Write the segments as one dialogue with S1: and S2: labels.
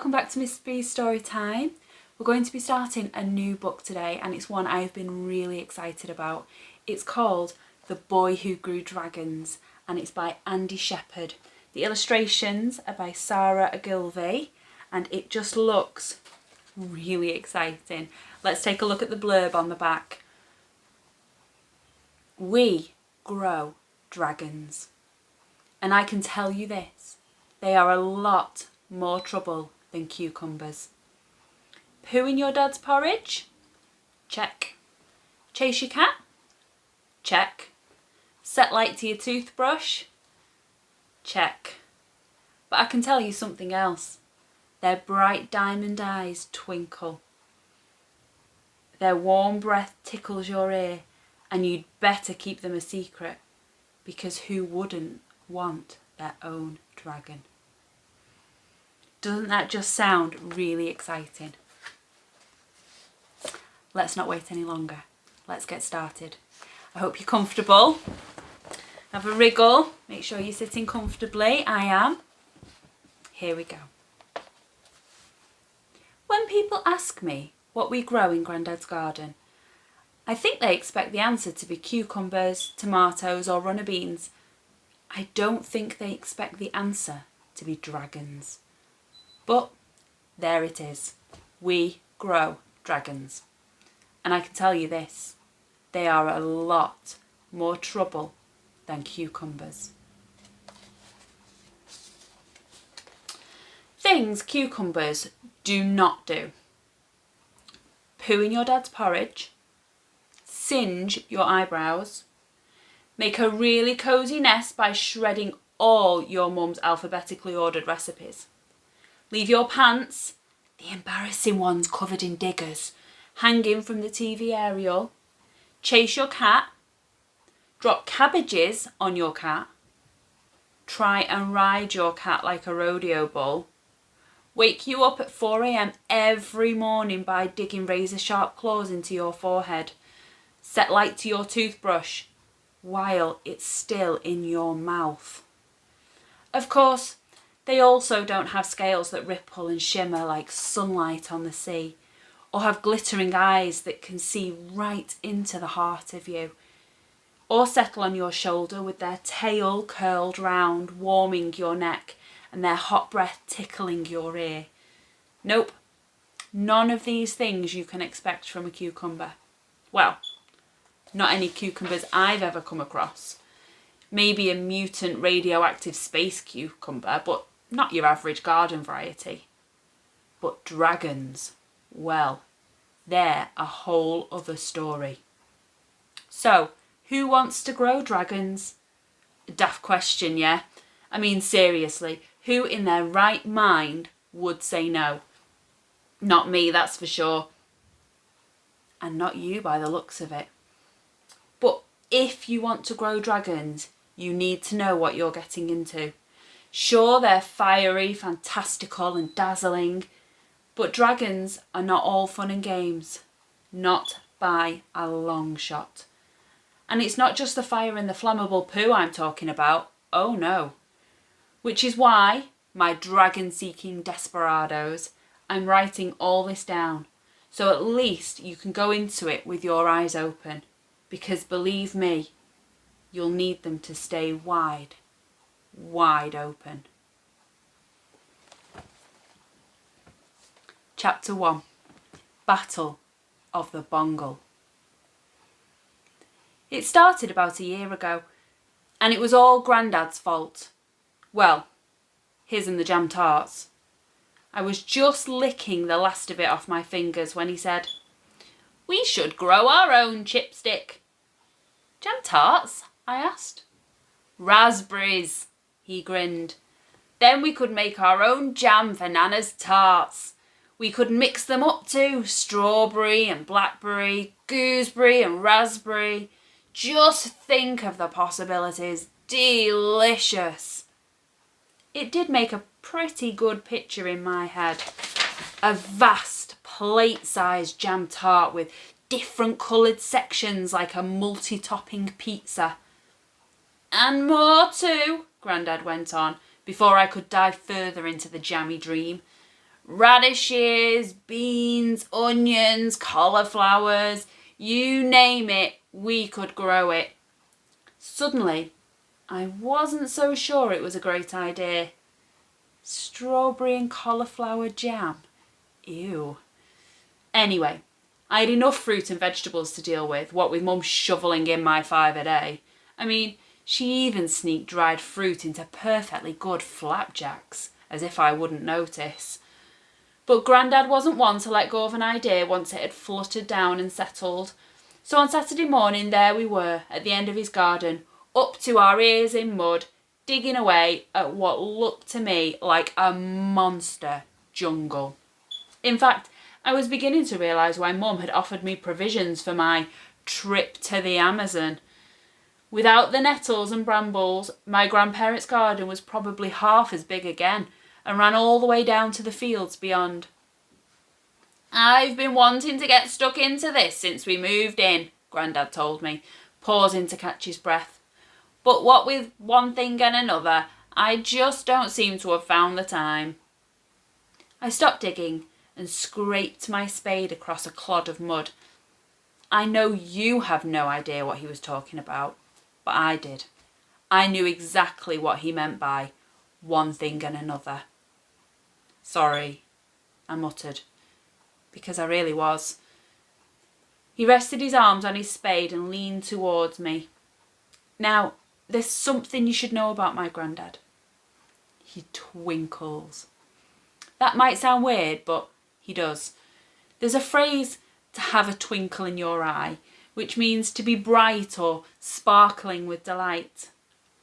S1: welcome back to Miss B's Story Time. We're going to be starting a new book today and it's one I've been really excited about. It's called The Boy Who Grew Dragons and it's by Andy Shepherd. The illustrations are by Sarah Ogilvie and it just looks really exciting. Let's take a look at the blurb on the back. We grow dragons. And I can tell you this, they are a lot more trouble than cucumbers. Poo in your dad's porridge? Check. Chase your cat? Check. Set light to your toothbrush? Check. But I can tell you something else. Their bright diamond eyes twinkle. Their warm breath tickles your ear and you'd better keep them a secret because who wouldn't want their own dragon? Doesn't that just sound really exciting? Let's not wait any longer. Let's get started. I hope you're comfortable. Have a wriggle. Make sure you're sitting comfortably. I am. Here we go. When people ask me what we grow in Grandad's garden, I think they expect the answer to be cucumbers, tomatoes or runner beans. I don't think they expect the answer to be dragons. But there it is. We grow dragons. And I can tell you this, they are a lot more trouble than cucumbers. Things cucumbers do not do. Poo in your dad's porridge, singe your eyebrows, make a really cosy nest by shredding all your mum's alphabetically ordered recipes, leave your pants, the embarrassing ones covered in diggers, hanging from the TV aerial, chase your cat, drop cabbages on your cat, try and ride your cat like a rodeo bull, wake you up at 4 AM every morning by digging razor sharp claws into your forehead, set light to your toothbrush while it's still in your mouth. Of course, they also don't have scales that ripple and shimmer like sunlight on the sea, or have glittering eyes that can see right into the heart of you, or settle on your shoulder with their tail curled round, warming your neck, and their hot breath tickling your ear. Nope, none of these things you can expect from a cucumber. Well, not any cucumbers I've ever come across. Maybe a mutant radioactive space cucumber, but not your average garden variety. But dragons, well, they're a whole other story. So, who wants to grow dragons? A daft question, yeah? I mean, seriously, who in their right mind would say no? Not me, that's for sure. And not you by the looks of it. But if you want to grow dragons, you need to know what you're getting into. Sure, they're fiery, fantastical and dazzling, but dragons are not all fun and games. Not by a long shot. And it's not just the fire and the flammable poo I'm talking about. Oh no. Which is why, my dragon-seeking desperados, I'm writing all this down. So at least you can go into it with your eyes open. Because believe me, you'll need them to stay wide open. Chapter 1. Battle of the Bongle. It started about a year ago, and it was all Grandad's fault. Well, his and the jam tarts. I was just licking the last of it off my fingers when he said, "We should grow our own chipstick." "Jam tarts?" I asked. "Raspberries," he grinned. "Then we could make our own jam for Nana's tarts. We could mix them up too, strawberry and blackberry, gooseberry and raspberry. Just think of the possibilities. Delicious." It did make a pretty good picture in my head. A vast plate-sized jam tart with different coloured sections like a multi-topping pizza. "And more too," Grandad went on, before I could dive further into the jammy dream. Radishes, beans, onions, cauliflowers, you name it, we could grow it. Suddenly, I wasn't so sure it was a great idea. Strawberry and cauliflower jam. Ew. Anyway, I had enough fruit and vegetables to deal with, what with Mum shoveling in my 5 a day. I mean, she even sneaked dried fruit into perfectly good flapjacks, as if I wouldn't notice. But Grandad wasn't one to let go of an idea once it had fluttered down and settled. So on Saturday morning, there we were, at the end of his garden, up to our ears in mud, digging away at what looked to me like a monster jungle. In fact, I was beginning to realise why Mum had offered me provisions for my trip to the Amazon. Without the nettles and brambles, my grandparents' garden was probably half as big again and ran all the way down to the fields beyond. "I've been wanting to get stuck into this since we moved in," Grandad told me, pausing to catch his breath. "But what with one thing and another, I just don't seem to have found the time." I stopped digging and scraped my spade across a clod of mud. I know you have no idea what he was talking about, but I did. I knew exactly what he meant by one thing and another. "Sorry," I muttered, because I really was. He rested his arms on his spade and leaned towards me. Now, there's something you should know about my granddad. He twinkles. That might sound weird, but he does. There's a phrase, to have a twinkle in your eye, which means to be bright or sparkling with delight.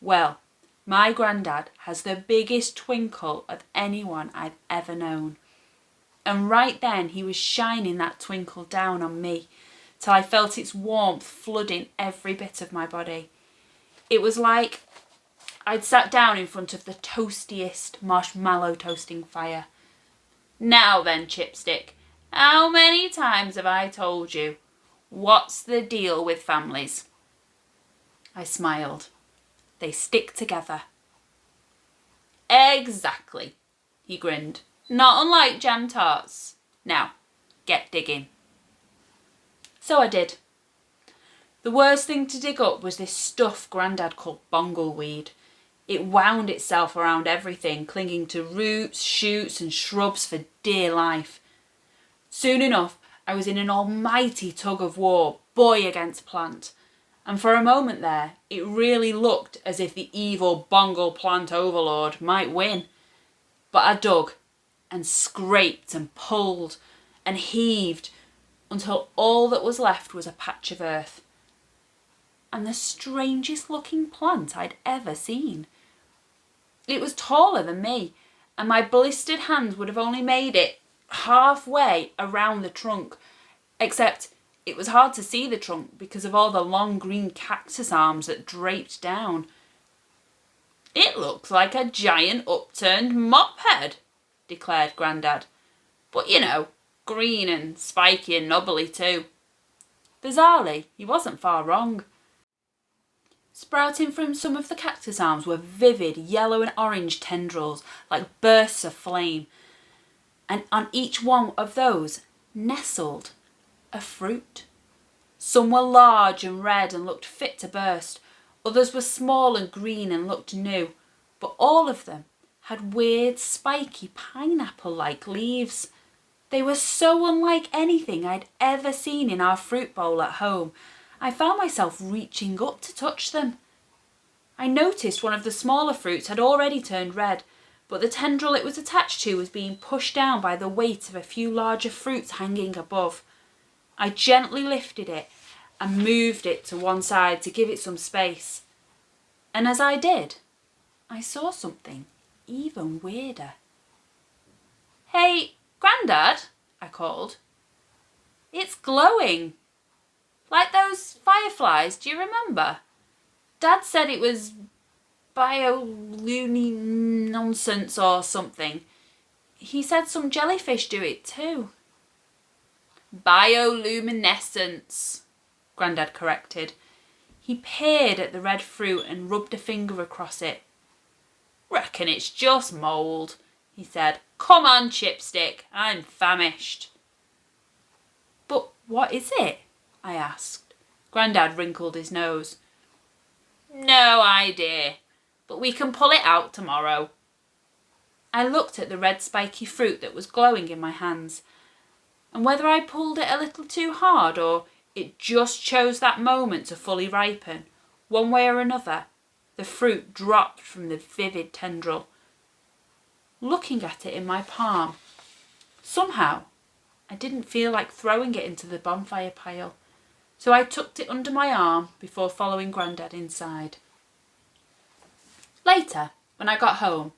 S1: Well, my granddad has the biggest twinkle of anyone I've ever known. And right then he was shining that twinkle down on me, till I felt its warmth flooding every bit of my body. It was like I'd sat down in front of the toastiest marshmallow toasting fire. "Now then, Chipstick, how many times have I told you? What's the deal with families?" I smiled. "They stick together." "Exactly," he grinned. "Not unlike jam tarts. Now, get digging." So I did. The worst thing to dig up was this stuff Grandad called bongleweed. It wound itself around everything, clinging to roots, shoots and shrubs for dear life. Soon enough, I was in an almighty tug of war, boy against plant. And for a moment there, it really looked as if the evil bongle plant overlord might win. But I dug and scraped and pulled and heaved until all that was left was a patch of earth. And the strangest looking plant I'd ever seen. It was taller than me, and my blistered hands would have only made it halfway around the trunk, except it was hard to see the trunk because of all the long green cactus arms that draped down. "It looks like a giant upturned mop head," declared Grandad. "But you know, green and spiky and knobbly too." Bizarrely, he wasn't far wrong. Sprouting from some of the cactus arms were vivid yellow and orange tendrils like bursts of flame, and on each one of those nestled a fruit. Some were large and red and looked fit to burst, others were small and green and looked new, but all of them had weird spiky pineapple-like leaves. They were so unlike anything I'd ever seen in our fruit bowl at home, I found myself reaching up to touch them. I noticed one of the smaller fruits had already turned red, but the tendril it was attached to was being pushed down by the weight of a few larger fruits hanging above. I gently lifted it and moved it to one side to give it some space. And as I did, I saw something even weirder. "Hey, Grandad," I called. "It's glowing. Like those fireflies, do you remember? Dad said it was bioluminescence or something. He said some jellyfish do it too." "Bioluminescence," Grandad corrected. He peered at the red fruit and rubbed a finger across it. "Reckon it's just mould," he said. Come on, Chipstick, I'm famished. But what is it? I asked. Grandad wrinkled his nose. No idea, but we can pull it out tomorrow. I looked at the red spiky fruit that was glowing in my hands, and whether I pulled it a little too hard or it just chose that moment to fully ripen, one way or another, the fruit dropped from the vivid tendril. Looking at it in my palm, somehow I didn't feel like throwing it into the bonfire pile, so I tucked it under my arm before following Grandad inside. Later, when I got home,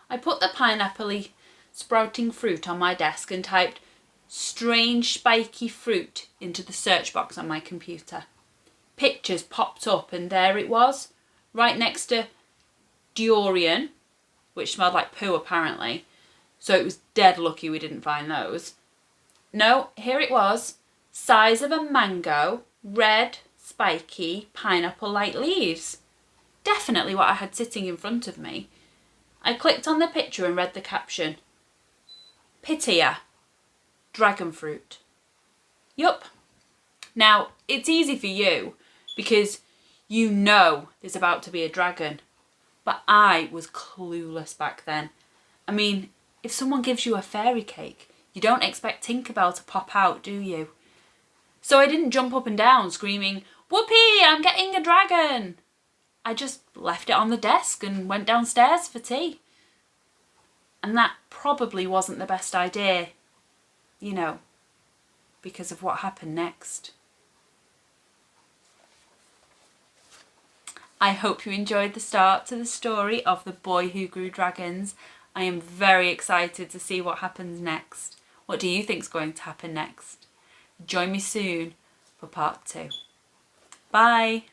S1: I put the pineapple-y sprouting fruit on my desk and typed strange spiky fruit into the search box on my computer. Pictures popped up and there it was, right next to durian, which smelled like poo apparently, so it was dead lucky we didn't find those. No, here it was, size of a mango, red, spiky, pineapple-like leaves. Definitely what I had sitting in front of me. I clicked on the picture and read the caption. Pitaya, dragon fruit. Yup. Now, it's easy for you because you know there's about to be a dragon. But I was clueless back then. I mean, if someone gives you a fairy cake, you don't expect Tinkerbell to pop out, do you? So I didn't jump up and down screaming, "Whoopee, I'm getting a dragon!" I just left it on the desk and went downstairs for tea. And that probably wasn't the best idea, you know, because of what happened next. I hope you enjoyed the start to the story of the boy who grew dragons. I am very excited to see what happens next. What do you think is going to happen next? Join me soon for part 2. Bye!